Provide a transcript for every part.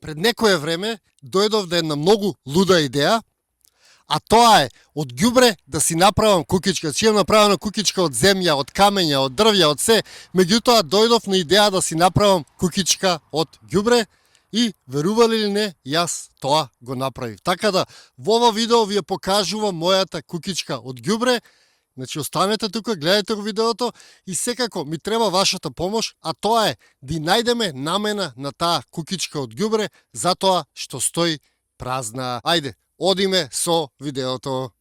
Пред некое време дојдов до една многу луда идеја, а тоа е од ѓубре да си направам кукичка. Си имам направена кукичка од земја, од камења, од дрвја, од се. Меѓутоа дојдов на идеја да си направам кукичка од ѓубре и верували или не, јас тоа го направив. Така да во ова видео ви ја покажувам мојата кукичка од ѓубре. Значи останете тука, гледајте го видеото и секако ми треба вашата помош, а тоа е да најдеме намена на таа кукичка од ѓубре, затоа што стои празна. Ајде, одиме со видеото.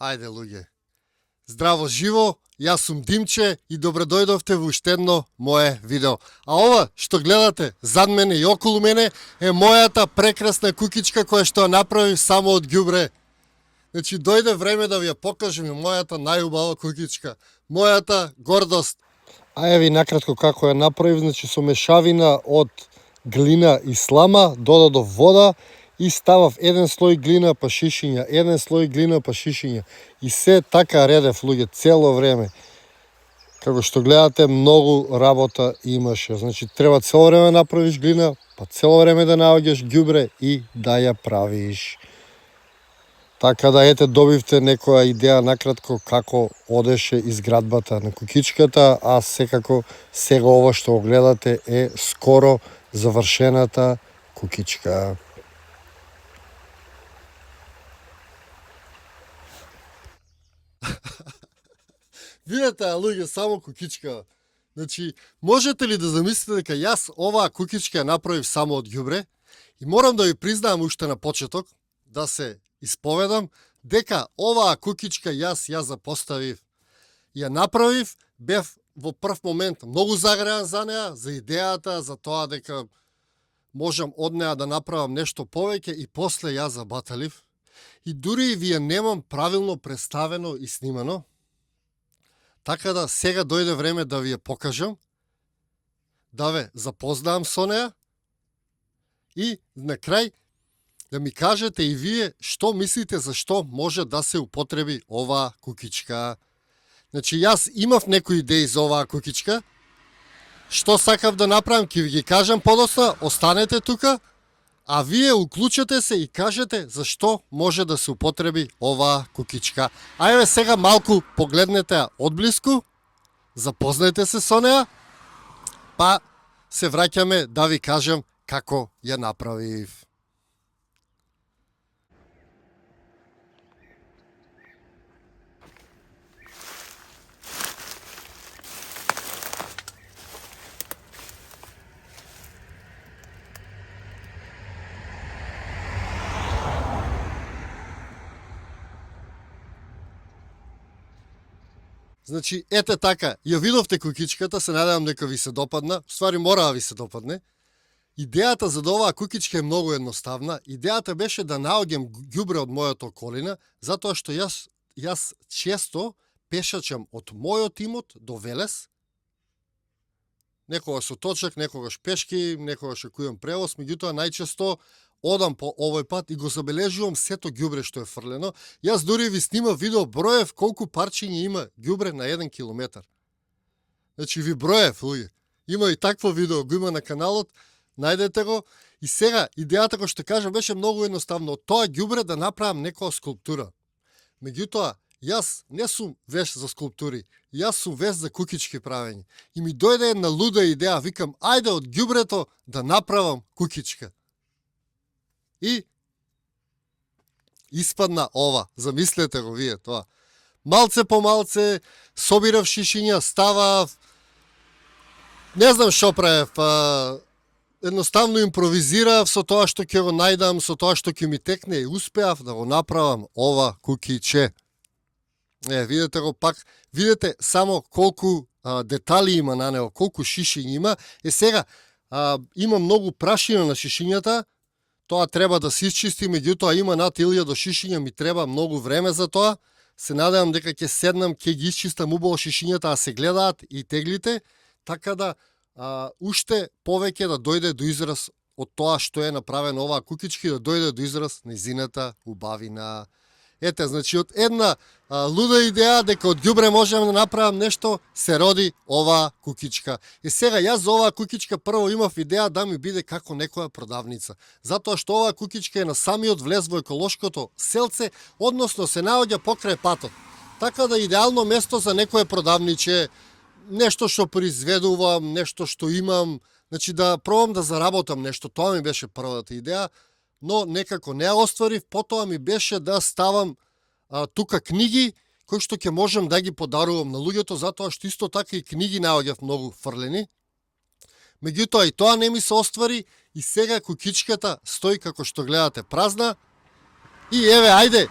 Ајде, луѓе. Здраво живо, јас сум Димче и добре дојдовте во уште едно мое видео. А ова што гледате зад мене и околу мене е мојата прекрасна кукичка која што ја направив само од ѓубре. Значи дојде време да ви ја покажам и мојата најубава кукичка, мојата гордост. А еви накратко како ја направив, значи со мешавина од глина и слама додадов вода и ставав еден слој глина па шишиња, еден слој глина па шишиња и се така редев, луѓе, цело време. Како што гледате, многу работа имаше. Значи треба цело време направиш глина, па цело време да наоѓаш ѓубре и да ја правиш. Така да ете добивте некоја идеја накратко како одеше изградбата на кукичката, а секако сега ова што го гледате е скоро завршената кукичка. Видете, луѓе, само кукичка. Значи, можете ли да замислите дека јас оваа кукичка ја направив само од ѓубре и морам да ви признаам уште на почеток, да се исповедам, дека оваа кукичка јас ја запоставив. Ја направив, бев во прв момент многу загреан за неа, за идејата, за тоа дека можам од неа да направам нешто повеќе и после ја забаталив. И дури и ви ја немам правилно представено и снимано. Така да сега дојде време да ви ја покажам, да ве запознаам со неа и на крај да ми кажете и вие што мислите за што може да се употреби оваа кукичка. Значи јас имав некои идеи за оваа кукичка. Што сакав да направам, ќе ви ги кажам подоцна, останете тука, а вие уклучете се и кажете за што може да се употреби оваа кукичка. Ајде сега малку погледнете ја одблиску, запознајте се со неа, па се враќаме да ви кажам како ја направив. Значи, ете така, ја видовте кукичката, се надевам дека ви се допадна, ствари мора да ви се допадне. Идејата за да оваа кукичка е многу едноставна. Идејата беше да наоѓам ѓубре од мојата околина, затоа што јас често пешачам од мојот имот до Велес, некогаш со точак, некогаш пешки, некогаш ако имам превоз, меѓутоа најчесто одам по овој пат и го забележувам сето ѓубре што е фрлено. Јас дури ви снимав видео, броев колку парчиња има ѓубре на 1 километар. Значи ви броев, луѓе. Има и такво видео, го има на каналот, најдете го. И сега, идејата која што кажам беше многу едноставно. Од тоа ѓубре да направам некоја скулптура. Меѓутоа, јас не сум веш за скулптури, јас сум веш за кукички правење. И ми дојде една луда идеја, викам, ајде од ѓубрето да направам кукичка. И испадна ова, замислете го вие тоа. Малце по малце, собирав шишиња, ставав, не знам што правев, едноставно импровизирав со тоа што ќе го најдам, со тоа што ќе ми текне и успеав да го направам ова кукиче. Видете го пак, видете само колку детали има на него, колку шишиња има. Сега, има многу прашина на шишињата, тоа треба да се исчисти, меѓутоа има над 1000 шишиња, ми треба многу време за тоа. Се надевам дека ќе седнам, ќе ги исчистам убаво шишињата, а се гледаат и теглите, така да уште повеќе да дојде до израз од тоа што е направено оваа кукичка, да дојде до израз нејзината убавина. Ете, значи од една луда идеја дека од ѓубре можеме да направам нешто, се роди оваа кукичка. И сега јас за оваа кукичка прво имав идеја да ми биде како некоја продавница. Затоа што оваа кукичка е на самиот влез во еколошкото селце, односно се наоѓа покрај патот. Така да идеално место за некое продавниче, нешто што произведувам, нешто што имам, значи да пробам да заработам нешто. Тоа ми беше првата идеја, но некако не ја остварив. Потоа ми беше да ставам тука книги кои што ќе можам да ги подарувам на луѓето, затоа што исто така и книги наоѓав многу фрлени. Меѓутоа и тоа не ми се оствари и сега кукичката стои како што гледате празна. И еве, ајде,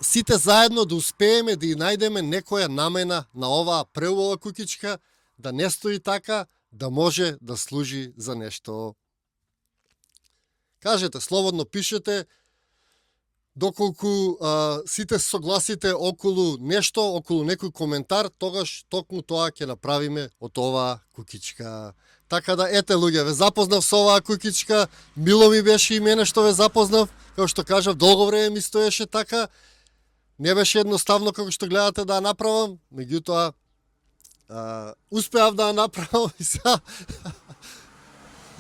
сите заедно да успееме да и најдеме некоја намена на оваа преубава кукичка, да не стои така, да може да служи за нешто. Кажете, слободно пишете, доколку сите согласите околу нешто, околу некој коментар, тогаш токму тоа ќе направиме од оваа кукичка. Така да, ете луѓе, ве запознав со оваа кукичка, мило ми беше и мене што ве запознав, како што кажав, долго време ми стоеше така, не беше едноставно како што гледате да ја направам, меѓутоа успеав да ја направам и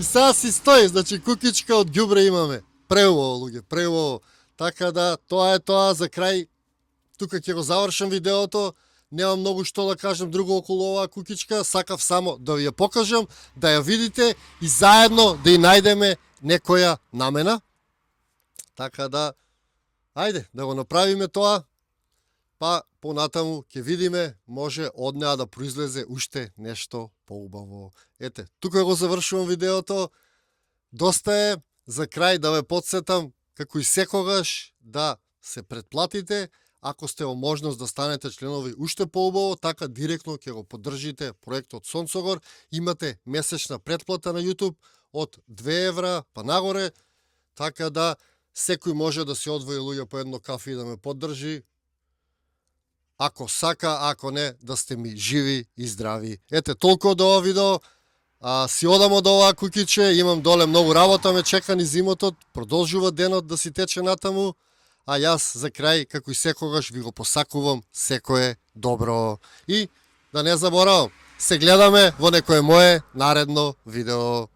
сега си стои, значи кукичка од ѓубре имаме. Преубаво луѓе, преубаво. Така да, тоа е тоа за крај. Тука ќе го завршам видеото. Немам многу што да кажам друго околу оваа кукичка. Сакав само да ви ја покажам, да ја видите и заедно да ја најдеме некоја намена. Така да, ајде, да го направиме тоа. Па понатаму ќе видиме, може од неа да произлезе уште нешто поубаво. Ете, тука го завршувам видеото. Доста е. За крај да ве потсетам, како и секогаш, да се претплатите. Ако сте во можност да станете членови уште поубаво, така директно ќе го поддржите проектот Сонцогор. Имате месечна претплата на YouTube од 2 евра па нагоре, така да секој може да се одвои луѓе по едно кафе и да ме поддржи. Ако сака, ако не, да сте ми живи и здрави. Ете, толку од ова видео. Си одам од оваа кукиче, имам доле многу работа, ме чека низ имотот, продолжува денот да си тече натаму, а јас за крај, како и секогаш, ви го посакувам секое добро. И да не заборавам, се гледаме во некое мое наредно видео.